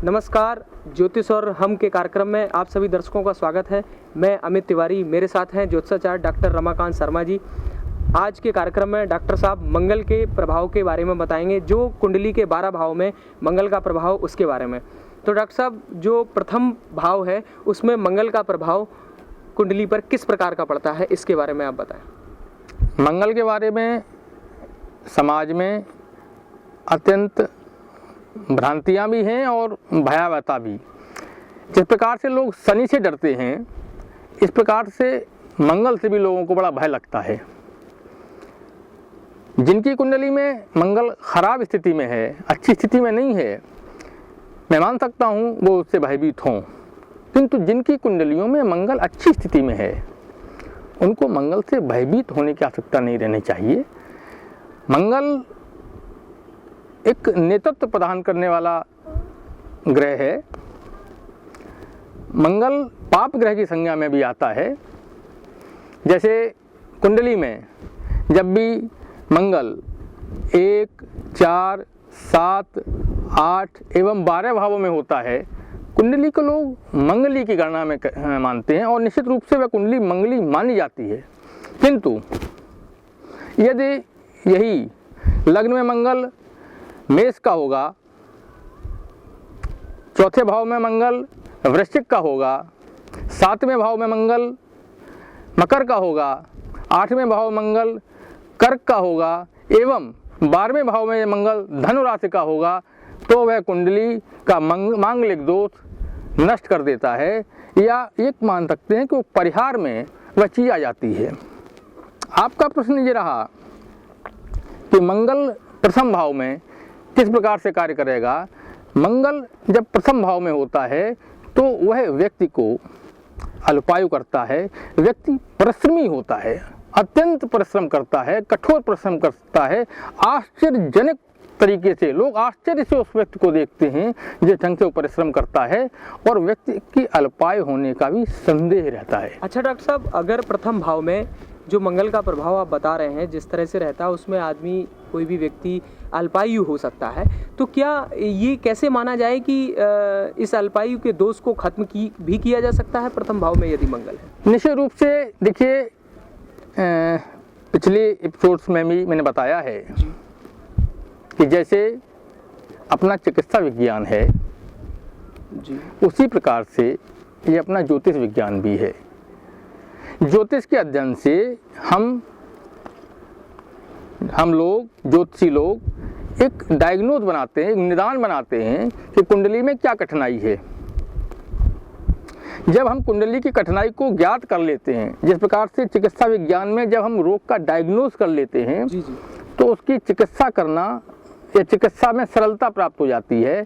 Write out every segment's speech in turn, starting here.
नमस्कार, ज्योतिष और हम के कार्यक्रम में आप सभी दर्शकों का स्वागत है। मैं अमित तिवारी, मेरे साथ हैं ज्योतिषाचार्य डॉक्टर रमाकांत शर्मा जी। आज के कार्यक्रम में डॉक्टर साहब मंगल के प्रभाव के बारे में बताएंगे, जो कुंडली के 12 भाव में मंगल का प्रभाव उसके बारे में। तो डॉक्टर साहब, जो प्रथम भाव है उसमें मंगल का प्रभाव कुंडली पर किस प्रकार का पड़ता है, इसके बारे में आप बताएं। मंगल के बारे में समाज में अत्यंत भ्रांतियाँ भी हैं और भयावहता भी। जिस प्रकार से लोग शनि से डरते हैं, इस प्रकार से मंगल से भी लोगों को बड़ा भय लगता है। जिनकी कुंडली में मंगल खराब स्थिति में है, अच्छी स्थिति में नहीं है, मैं मान सकता हूँ वो उससे भयभीत हों, किंतु जिनकी कुंडलियों में मंगल अच्छी स्थिति में है, उनको मंगल से भयभीत होने की आवश्यकता नहीं रहनी चाहिए। मंगल एक नेतृत्व प्रदान करने वाला ग्रह है। मंगल पाप ग्रह की संज्ञा में भी आता है। जैसे कुंडली में जब भी मंगल 1, 4, 7, 8 एवं 12 भावों में होता है, कुंडली को लोग मंगली की गणना में मानते हैं और निश्चित रूप से वह कुंडली मंगली मानी जाती है। किंतु यदि यही लग्न में मंगल मेष का होगा, चौथे भाव में मंगल वृश्चिक का होगा, 7वें भाव में मंगल मकर का होगा, 8वें भाव मंगल कर्क का होगा एवं 12वें भाव में मंगल धनु राशि का होगा, तो वह कुंडली का मांगलिक दोष नष्ट कर देता है, या एक मान सकते हैं कि वो परिहार में वह चीज आ जाती है। आपका प्रश्न ये रहा कि मंगल प्रथम भाव में किस प्रकार से कार्य करेगा। मंगल जब प्रथम भाव में होता है तो वह व्यक्ति को अल्पायु करता है। व्यक्ति परिश्रमी होता है, अत्यंत परिश्रम करता है, कठोर परिश्रम करता है। आश्चर्यजनक तरीके से लोग आश्चर्य से उस व्यक्ति को देखते हैं जिस ढंग से वो परिश्रम करता है, और व्यक्ति की अल्पायु होने का भी संदेह रहता है। अच्छा डॉक्टर साहब, अगर प्रथम भाव में जो मंगल का प्रभाव आप बता रहे हैं जिस तरह से रहता है, उसमें आदमी कोई भी व्यक्ति अल्पायु हो सकता है, तो क्या ये कैसे माना जाए कि इस अल्पायु के दोष को खत्म भी किया जा सकता है प्रथम भाव में यदि मंगल है? निश्चित रूप से देखिए, पिछले एपिसोड्स में भी मैंने बताया है कि जैसे अपना चिकित्सा विज्ञान है जी, उसी प्रकार से ये अपना ज्योतिष विज्ञान भी है। ज्योतिष के अध्ययन से हम लोग ज्योतिषी लोग एक डायग्नोज बनाते हैं, एक निदान बनाते हैं कि कुंडली में क्या कठिनाई है। जब हम कुंडली की कठिनाई को ज्ञात कर लेते हैं, जिस प्रकार से चिकित्सा विज्ञान में जब हम रोग का डायग्नोज कर लेते हैं जी जी, तो उसकी चिकित्सा करना या चिकित्सा में सरलता प्राप्त हो जाती है।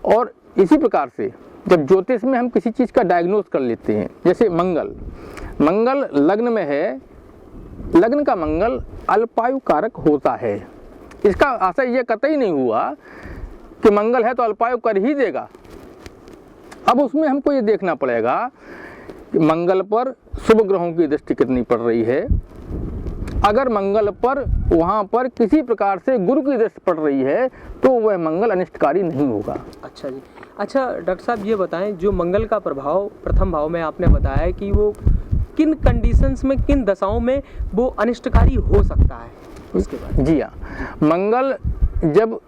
और इसी प्रकार से जब ज्योतिष में हम किसी चीज़ का डायग्नोज कर लेते हैं, जैसे मंगल लग्न में है, लग्न का मंगल अल्पायु कारक होता है। इसका आशय यह कतई नहीं हुआ कि मंगल है तो अल्पायु कर ही देगा। अब उसमें हमको ये देखना पड़ेगा कि मंगल पर शुभ ग्रहों की दृष्टि कितनी पड़ रही है। अगर मंगल पर वहाँ पर किसी प्रकार से गुरु की दृष्टि पड़ रही है तो वह मंगल अनिष्टकारी नहीं होगा। अच्छा जी। अच्छा डॉक्टर साहब, ये बताएं, जो मंगल का प्रभाव प्रथम भाव में आपने बताया कि वो किन कंडीशंस में, किन दशाओं में वो अनिष्टकारी हो सकता है, उसके बाद? जी हाँ, मंगल जब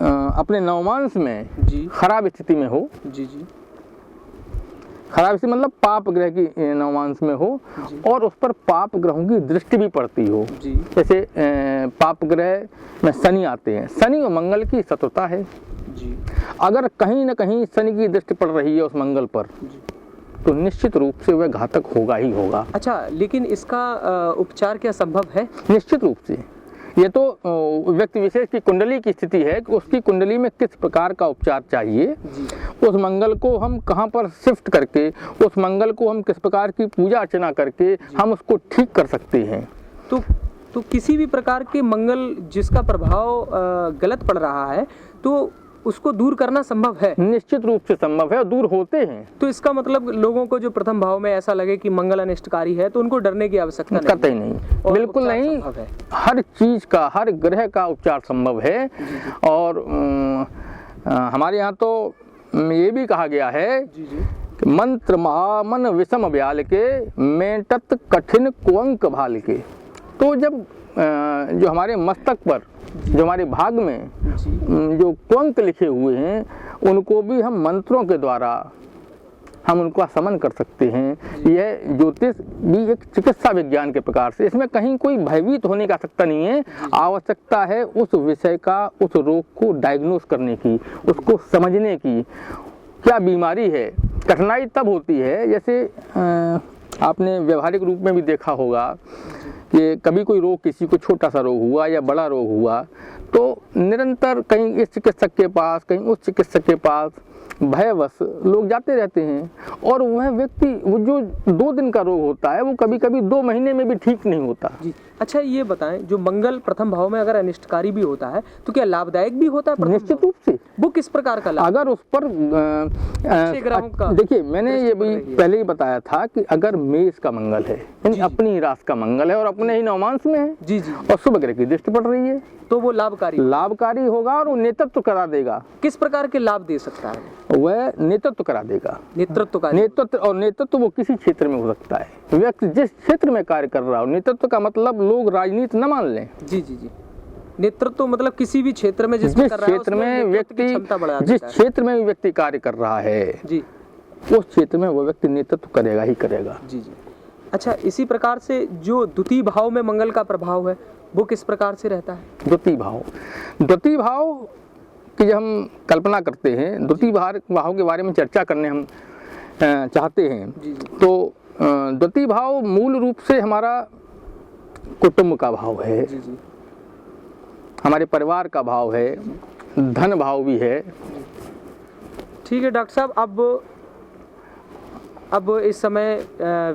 अपने नवमांश में जी खराब स्थिति में हो, जी जी, खराब स्थिति मतलब पाप ग्रह की नवमांश में हो और उस पर पाप ग्रहों की दृष्टि भी पड़ती हो। जी, जैसे पाप ग्रह में शनि आते हैं, शनि और मंगल की शत्रुता है जी, अगर कहीं न कहीं शनि की दृष्टि पड़ रही है उस मंगल पर, तो निश्चित रूप से वह घातक होगा ही होगा। अच्छा, लेकिन इसका उपचार क्या संभव है? निश्चित रूप से ये तो व्यक्ति विशेष की कुंडली की स्थिति है कि उसकी कुंडली में किस प्रकार का उपचार चाहिए, उस मंगल को हम कहाँ पर शिफ्ट करके, उस मंगल को हम किस प्रकार की पूजा अर्चना करके हम उसको ठीक कर सकते हैं। तो किसी भी प्रकार के मंगल जिसका प्रभाव गलत पड़ रहा है तो उसको दूर करना संभव है? निश्चित रूप से संभव है और दूर होते हैं। तो इसका मतलब लोगों को जो प्रथम भाव में ऐसा लगे कि मंगल अनिष्टकारी है तो उनको डरने की आवश्यकता नहीं, कतई नहीं, बिल्कुल नहीं। हर चीज का, हर ग्रह का उपचार संभव है। और हमारे यहाँ तो ये भी कहा गया है जी जी कि मंत्र महामन विषम ब्याल के मेटत कठिन कुअंक भाल के। तो जब जो हमारे मस्तक पर, जो हमारे भाग में जी जो कुअंक लिखे हुए हैं, उनको भी हम मंत्रों के द्वारा हम उनका समन कर सकते हैं। यह ज्योतिष भी एक चिकित्सा विज्ञान के प्रकार से, इसमें कहीं कोई भयभीत होने की आवश्यकता नहीं है। आवश्यकता है उस विषय का, उस रोग को डायग्नोस करने की, उसको समझने की, क्या बीमारी है। कठिनाई तब होती है, जैसे आपने व्यवहारिक रूप में भी देखा होगा कि कभी कोई रोग, किसी को छोटा सा रोग हुआ या बड़ा रोग हुआ, तो निरंतर कहीं इस चिकित्सक के पास, कहीं उस चिकित्सक के पास भयवश लोग जाते रहते हैं, और वह व्यक्ति, वो जो 2 दिन का रोग होता है, वो कभी कभी 2 महीने में भी ठीक नहीं होता। जी। अच्छा, ये बताएं, जो मंगल प्रथम भाव में अगर अनिष्टकारी भी होता है तो क्या लाभदायक भी होता है प्रथम निश्चित भाव? रूप से। वो किस प्रकार का लाभ? अगर उस पर ग्रहों का देखिए, मैंने ये भी दृष्टि पड़ रही है। पहले ही बताया था कि अगर मेष का मंगल है, यानी अपनी ही राशि का मंगल है और अपने ही नवमांश में है, जी जी, और शुभ ग्रह की दृष्टि पड़ रही है, तो वो लाभकारी होगा और वो नेतृत्व करा देगा। किस प्रकार के लाभ दे सकता है? वह नेतृत्व करा देगा। नेतृत्व का नेतृत्व वो किसी क्षेत्र में हो सकता है। व्यक्ति जिस क्षेत्र में कार्य कर रहा हो, नेतृत्व का मतलब लोग राजनीति न मान लें। जी जी जी, नेतृत्व मतलब किसी भी क्षेत्र में जिस क्षेत्र में व्यक्ति, जिस क्षेत्र में भी व्यक्ति कार्य कर रहा है जी, उस क्षेत्र में वो व्यक्ति नेतृत्व करेगा ही करेगा। जी जी। अच्छा, इसी प्रकार से जो द्वितीय भाव में मंगल का प्रभाव है, वो किस प्रकार से रहता है? द्वितीय भाव की जब हम कल्पना करते हैं, द्वितीय भाव के बारे में चर्चा करने हम चाहते हैं, जी जी, तो द्वितीय भाव मूल रूप से हमारा कुटुंब का भाव है, जी जी, हमारे परिवार का भाव है, धन भाव भी है। ठीक है डॉक्टर साहब, अब इस समय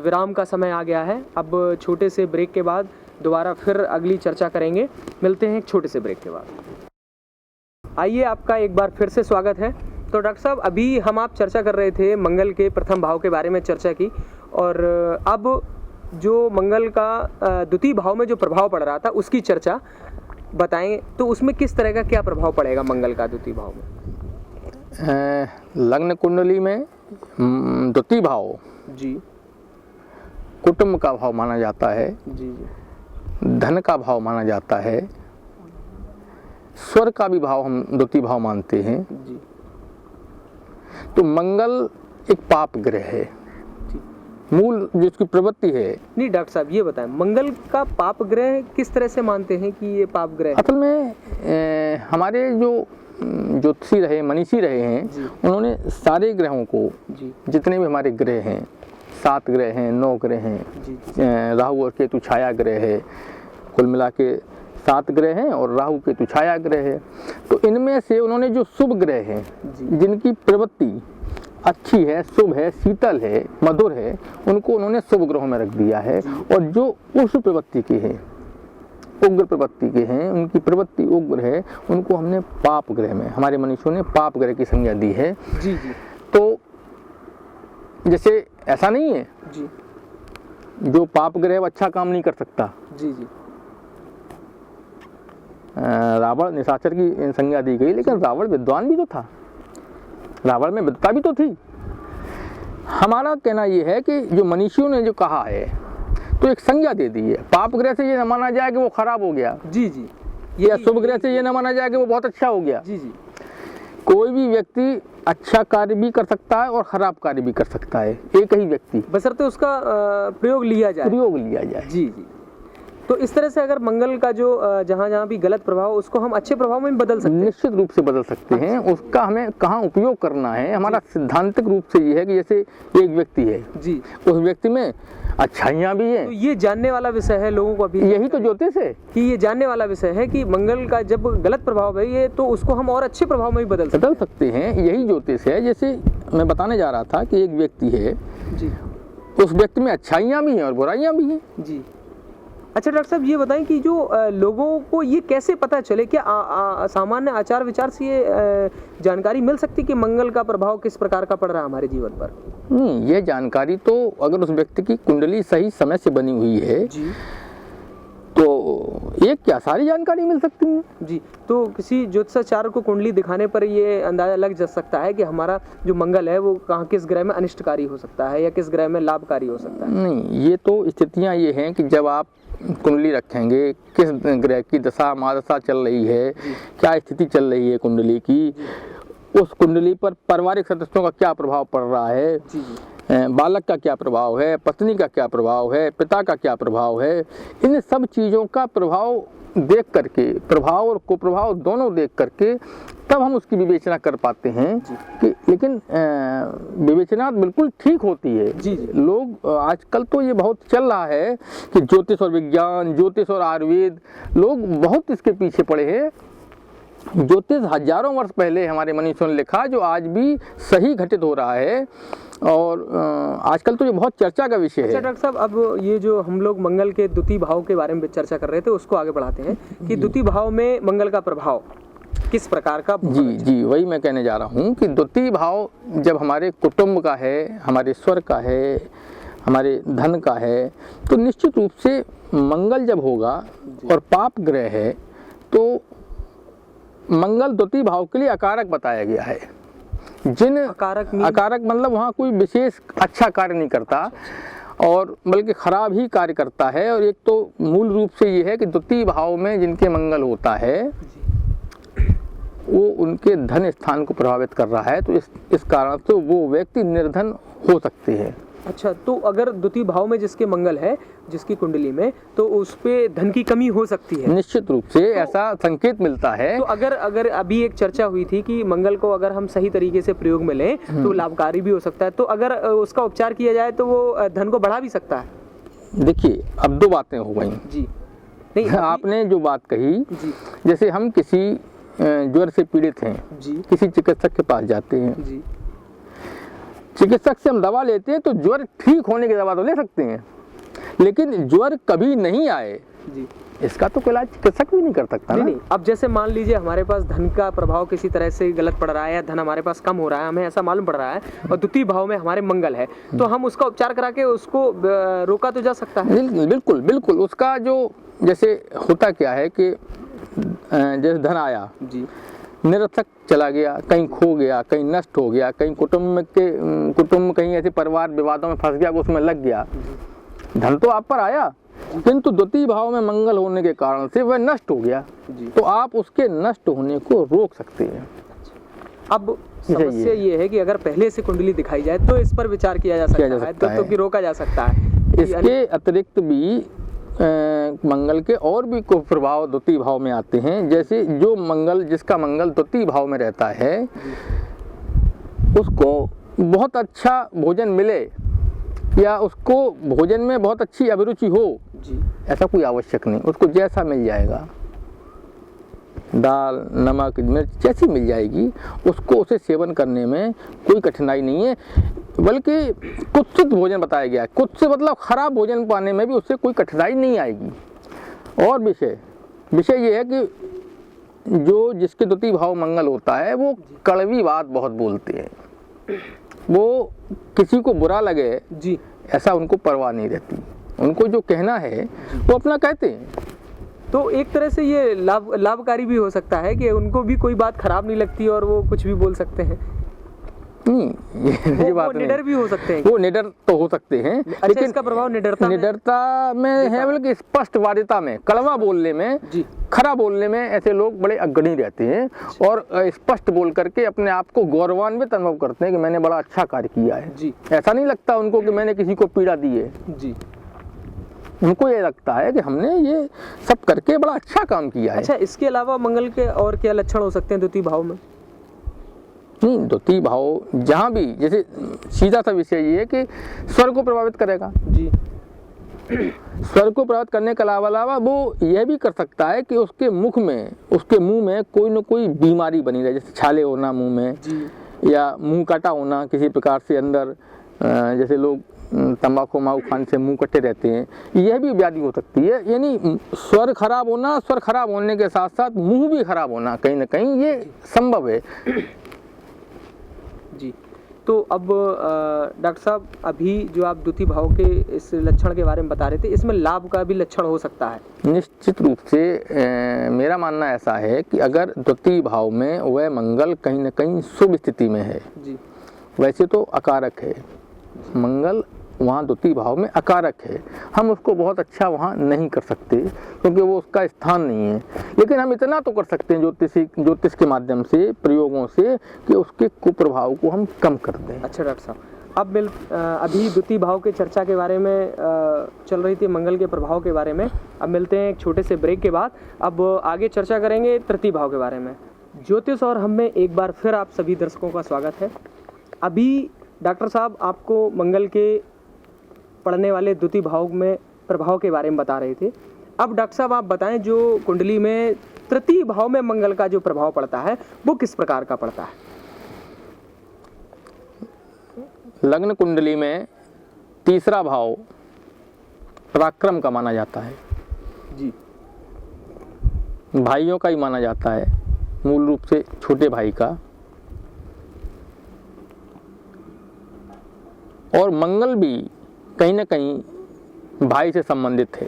विराम का समय आ गया है। अब छोटे से ब्रेक के बाद दोबारा फिर अगली चर्चा करेंगे। मिलते हैं एक छोटे से ब्रेक के बाद। आइए, आपका एक बार फिर से स्वागत है। तो डॉक्टर साहब, अभी आप चर्चा कर रहे थे मंगल के प्रथम भाव के बारे में चर्चा की, और अब जो मंगल का द्वितीय भाव में जो प्रभाव पड़ रहा था उसकी चर्चा बताएं, तो उसमें किस तरह का क्या प्रभाव पड़ेगा मंगल का द्वितीय भाव में? लग्न कुंडली में द्वितीय भाव जी, कुटुंब का भाव माना जाता है, जी जी, धन का भाव माना जाता है, स्वर का भी भाव हम द्वितीय भाव मानते हैं। जी, तो मंगल एक पाप ग्रह है, मूल जिसकी प्रवृत्ति है। नहीं डॉक्टर साहब, ये बताएं, मंगल का पाप ग्रह किस तरह से मानते हैं कि ये पाप ग्रह है? असल में हमारे जो ज्योतिषी रहे, मनीषी रहे हैं, उन्होंने सारे ग्रहों को, जितने भी हमारे ग्रह हैं, 7 ग्रह हैं, 9 ग्रह हैं, राहु और केतु छाया ग्रह है, कुल मिला के 7 ग्रह हैं, और राहु केतु छाया ग्रह है। तो इनमें से उन्होंने जो शुभ ग्रह हैं, जिनकी प्रवृत्ति अच्छी है, शुभ है, शीतल है, मधुर है, उनको उन्होंने शुभ ग्रहों में रख दिया है। और जो उस प्रवृत्ति के हैं, उग्र प्रवृत्ति के हैं, उनकी प्रवृत्ति उग्र है, उनको हमने पाप ग्रह में, हमारे मनुष्यों ने पाप ग्रह की संज्ञा दी है। जी जी। तो जैसे ऐसा नहीं है जी, जो पाप ग्रह अच्छा काम नहीं कर सकता। जी जी, रावण निशाचर की संज्ञा दी गई, लेकिन रावण विद्वान भी तो था, रावण में विद्वता भी तो थी। हमारा कहना यह है कि जो मनीषियों ने जो कहा है, तो एक संज्ञा दे दी है। पाप ग्रह से ये न माना जाए कि वो खराब हो गया, जी जी, या शुभ ग्रह से ये न माना जाए कि वो बहुत अच्छा हो गया। जी जी, कोई भी व्यक्ति अच्छा कार्य भी कर सकता है और खराब कार्य भी कर सकता है, एक ही व्यक्ति, बशर्ते उसका प्रयोग लिया जाए। जी जी। तो इस तरह से अगर मंगल का जो जहाँ भी गलत प्रभाव, उसको हम अच्छे प्रभाव में बदल सकते हैं। निश्चित रूप से बदल सकते हैं। उसका हमें कहाँ उपयोग करना है, हमारा सिद्धांतिक रूप से ये है कि जैसे एक व्यक्ति है जी, उस व्यक्ति में अच्छाइयाँ भी हैं। तो ये जानने वाला विषय है लोगों को, अभी यही तो ज्योतिष है कि ये जानने वाला विषय है कि मंगल का जब गलत प्रभाव है ये, तो उसको हम और अच्छे प्रभाव में भी बदल सकते हैं। यही ज्योतिष है। जैसे मैं बताने जा रहा था कि एक व्यक्ति है जी, उस व्यक्ति में अच्छाइयाँ भी हैं और बुराइयाँ भी हैं। जी। अच्छा डॉक्टर साहब, ये बताएं कि जो लोगों को ये कैसे पता चले, क्या सामान्य आचार विचार से ये जानकारी मिल सकती है कि मंगल का प्रभाव किस प्रकार का पड़ रहा है हमारे जीवन पर? नहीं, ये जानकारी तो अगर उस व्यक्ति की कुंडली सही समय से बनी हुई है जी, तो एक क्या सारी जानकारी मिल सकती है जी। तो किसी ज्योतिषाचार्य को कुंडली दिखाने पर ये अंदाजा लग जा सकता है कि हमारा जो मंगल है वो कहाँ किस ग्रह में अनिष्टकारी हो सकता है या किस ग्रह में लाभकारी हो सकता है? नहीं, ये तो स्थितियां ये हैं कि जब आप कुंडली रखेंगे किस ग्रह की दशा महादशा चल रही है, क्या स्थिति चल रही है कुंडली की, उस कुंडली पर पारिवारिक सदस्यों का क्या प्रभाव पड़ रहा है, जी जी। बालक का क्या प्रभाव है, पत्नी का क्या प्रभाव है, पिता का क्या प्रभाव है, इन सब चीज़ों का प्रभाव देख करके, प्रभाव और कुप्रभाव दोनों देख करके तब हम उसकी विवेचना कर पाते हैं कि, लेकिन विवेचना बिल्कुल ठीक होती है। जी जी। लोग आजकल तो ये बहुत चल रहा है कि ज्योतिष और विज्ञान, ज्योतिष और आयुर्वेद, लोग बहुत इसके पीछे पड़े हैं। ज्योतिष हजारों वर्ष पहले हमारे मनीषियों ने लिखा, जो आज भी सही घटित हो रहा है, और आजकल तो ये बहुत चर्चा का विषय है। अच्छा डॉक्टर साहब, अब ये जो हम लोग मंगल के द्वितीय भाव के बारे में चर्चा कर रहे थे उसको आगे बढ़ाते हैं कि द्वितीय भाव में मंगल का प्रभाव किस प्रकार का? जी जी, वही मैं कहने जा रहा हूँ कि द्वितीय भाव जब हमारे कुटुंब का है, हमारे स्वर का है, हमारे धन का है, तो निश्चित रूप से मंगल जब होगा और पाप ग्रह है तो मंगल द्वितीय भाव के लिए अकारक बताया गया है। जिन अकारक मतलब वहाँ कोई विशेष अच्छा कार्य नहीं करता और बल्कि खराब ही कार्य करता है। और एक तो मूल रूप से ये है कि द्वितीय भाव में जिनके मंगल होता है वो उनके धन स्थान को प्रभावित कर रहा है, तो इस कारण से वो व्यक्ति निर्धन हो सकते हैं। अच्छा, तो अगर द्वितीय भाव में जिसके मंगल है, जिसकी कुंडली में, तो उस पे धन की कमी हो सकती है। निश्चित रूप से तो, ऐसा संकेत मिलता है। तो अगर अभी एक चर्चा हुई थी कि मंगल को अगर हम सही तरीके से प्रयोग में लें तो लाभकारी भी हो सकता है, तो अगर उसका उपचार किया जाए तो वो धन को बढ़ा भी सकता है। देखिए, अब दो बातें हो गई जी। नहीं, आपने जो बात कही जी, जैसे हम किसी ज्वर से पीड़ित हैं जी, किसी चिकित्सक के पास जाते हैं जी, चिकित्सक से हम दवा लेते हैं तो ज्वर ठीक होने की दवा तो ले सकते हैं, लेकिन ज्वर कभी नहीं आए जी, इसका तो कोई इलाज चिकित्सक भी नहीं कर सकता ना। नहीं। अब जैसे मान लीजिए हमारे पास धन का प्रभाव किसी तरह से गलत पड़ रहा है या धन हमारे पास कम हो रहा है, हमें ऐसा मालूम पड़ रहा है, और द्वितीय भाव में हमारे मंगल है, तो हम उसका उपचार करा के उसको रोका तो जा सकता है। बिल्कुल बिल्कुल। उसका जो जैसे होता क्या है कि जैसे धन आया जी, निरर्थक चला गया, कहीं खो गया, कहीं नष्ट हो गया, कहीं कुटुंब कहीं ऐसे परिवार विवादों में फंस गया, उसमें लग गया, धन तो आप पर आया किंतु द्वितीय भाव में मंगल होने के कारण से वह नष्ट हो गया, तो आप उसके नष्ट होने को रोक सकते हैं। अब समस्या ये है कि अगर पहले से कुंडली दिखाई जाए तो इस पर विचार किया जा सकता है, तो कि रोका जा सकता है। इसके अतिरिक्त भी मंगल के और भी कुछ प्रभाव द्वितीय भाव में आते हैं। जैसे जो मंगल, जिसका मंगल द्वितीय भाव में रहता है, उसको बहुत अच्छा भोजन मिले या उसको भोजन में बहुत अच्छी अभिरुचि हो जी, ऐसा कोई आवश्यक नहीं, उसको जैसा मिल जाएगा, दाल नमक मिर्च जैसी मिल जाएगी, उसको उसे सेवन करने में कोई कठिनाई नहीं है, बल्कि कुत्सित भोजन बताया गया है। कुत्सित मतलब खराब भोजन पाने में भी उससे कोई कठिनाई नहीं आएगी। और विषय ये है कि जो जिसके द्वितीय भाव मंगल होता है वो कड़वी बात बहुत बोलते हैं, वो किसी को बुरा लगे जी, ऐसा उनको परवाह नहीं रहती, उनको जो कहना है वो अपना कहते हैं। तो एक तरह से ये लाभकारी भी हो सकता है कि उनको भी कोई बात खराब नहीं लगती और वो कुछ भी बोल सकते हैं। नहीं, ये बात वो निडर भी हो सकते हैं। वो निडर तो हो सकते हैं, अच्छा, लेकिन इसका प्रभाव निडरता में है, बल्कि स्पष्टवादिता में, कड़वा बोलने में जी, खरा बोलने में ऐसे लोग बड़े अग्रणी रहते हैं और स्पष्ट बोल करके अपने आप को गौरवान्वित अनुभव करते हैं कि मैंने बड़ा अच्छा कार्य किया है जी। ऐसा नहीं लगता उनको कि मैंने किसी को पीड़ा दी है जी, उनको ये लगता है कि हमने ये सब करके बड़ा अच्छा काम किया है। अच्छा, इसके अलावा मंगल के और क्या लक्षण हो सकते हैं द्वितीय भाव में? नहीं, द्वितीय भाव जहाँ भी, जैसे सीधा सा विषय ये है कि स्वर को प्रभावित करेगा जी, स्वर को प्रभावित करने के अलावा वो यह भी कर सकता है कि उसके मुख में, उसके मुंह में कोई न कोई बीमारी बनी रहे, जैसे छाले होना मुंह में जी, या मुंह काटा होना किसी प्रकार से अंदर, जैसे लोग तंबाकू माऊ खाने से मुंह कटे रहते हैं, यह भी व्याधि हो सकती है। यानी स्वर खराब होना, स्वर खराब होने के साथ साथ मुंह भी खराब होना कहीं ना कहीं ये संभव है जी। तो अब डॉक्टर साहब अभी जो आप द्वितीय भाव के इस लक्षण के बारे में बता रहे थे, इसमें लाभ का भी लक्षण हो सकता है? निश्चित रूप से मेरा मानना ऐसा है कि अगर द्वितीय भाव में वह मंगल कहीं न कहीं शुभ स्थिति में है जी, वैसे तो अकारक है, मंगल वहाँ द्वितीय भाव में अकारक है, हम उसको बहुत अच्छा वहाँ नहीं कर सकते क्योंकि वो उसका स्थान नहीं है। लेकिन हम इतना तो कर सकते हैं ज्योतिष के माध्यम से, प्रयोगों से, कि उसके कुप्रभाव को हम कम कर दें। अच्छा डॉक्टर साहब, अब अभी द्वितीय भाव के चर्चा के बारे में चल रही थी, मंगल के प्रभाव के बारे में। अब मिलते हैं एक छोटे से ब्रेक के बाद, अब आगे चर्चा करेंगे तृतीय भाव के बारे में। ज्योतिष और हम में एक बार फिर आप सभी दर्शकों का स्वागत है। अभी डॉक्टर साहब आपको मंगल के पढ़ने वाले द्वितीय भाव में प्रभाव के बारे में बता रहे थे। अब डॉक्टर साहब आप बताएं, जो कुंडली में तृतीय भाव में मंगल का जो प्रभाव पड़ता है वो किस प्रकार का पड़ता है? लग्न कुंडली में तीसरा भाव पराक्रम का माना जाता है जी, भाइयों का ही माना जाता है, मूल रूप से छोटे भाई का। और मंगल भी कहीं न कहीं भाई से संबंधित है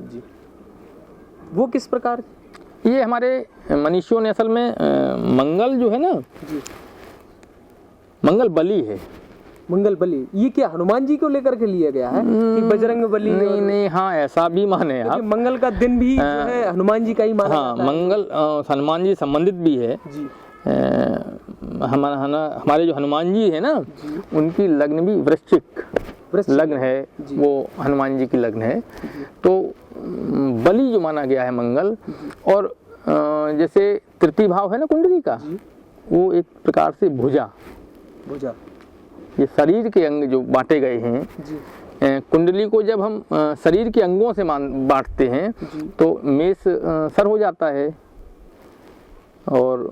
जी। वो किस प्रकार? ये हमारे मनीषियों ने असल में मंगल जो है ना जी, मंगल बली है। मंगल बली, ये क्या हनुमान जी को लेकर के लिया गया है कि बजरंग बली? नहीं नहीं, हाँ ऐसा भी माने आप। मंगल का दिन भी जो है हनुमान जी का ही माना हाँ, जाता है। मंगल हनुमान जी संबंधित भी है जी, हमारे जो हनुमान जी है ना, उनकी लग्न भी वृश्चिक लग्न है, वो हनुमान जी की लग्न है। तो बलि जो माना गया है मंगल, और जैसे तृतीय भाव है ना कुंडली का, वो एक प्रकार से भुजा, ये शरीर के अंग जो बांटे गए हैं जी, कुंडली को जब हम शरीर के अंगों से बांटते हैं तो मेष सर हो जाता है, और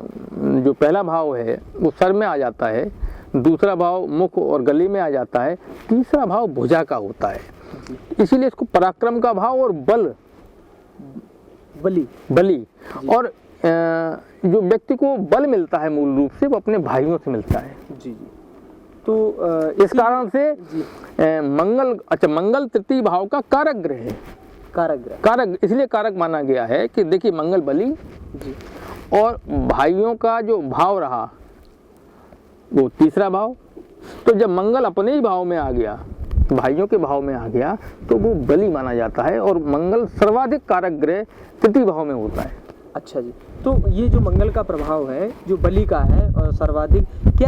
जो पहला भाव है वो सर में आ जाता है, दूसरा भाव मुख और गले में आ जाता है, तीसरा भाव भुजा का होता है। इसीलिए इसको पराक्रम का भाव और बली और जो व्यक्ति को बल मिलता है मूल रूप से वो अपने भाइयों से मिलता है जी। तो इस कारण से मंगल तृतीय भाव का कारक ग्रह है। कारक इसलिए कारक माना गया है कि देखिए मंगल बली जी, और भाइयों का जो भाव रहा वो तीसरा भाव। तो जब मंगल अपने ही भाव में आ गया, भाइयों के भाव में आ गया, तो वो बली माना जाता है, और मंगल सर्वाधिक कारक ग्रह तृतीय भाव में होता है। अच्छा जी, तो ये जो मंगल का प्रभाव है जो बली का है और सर्वाधिक, क्या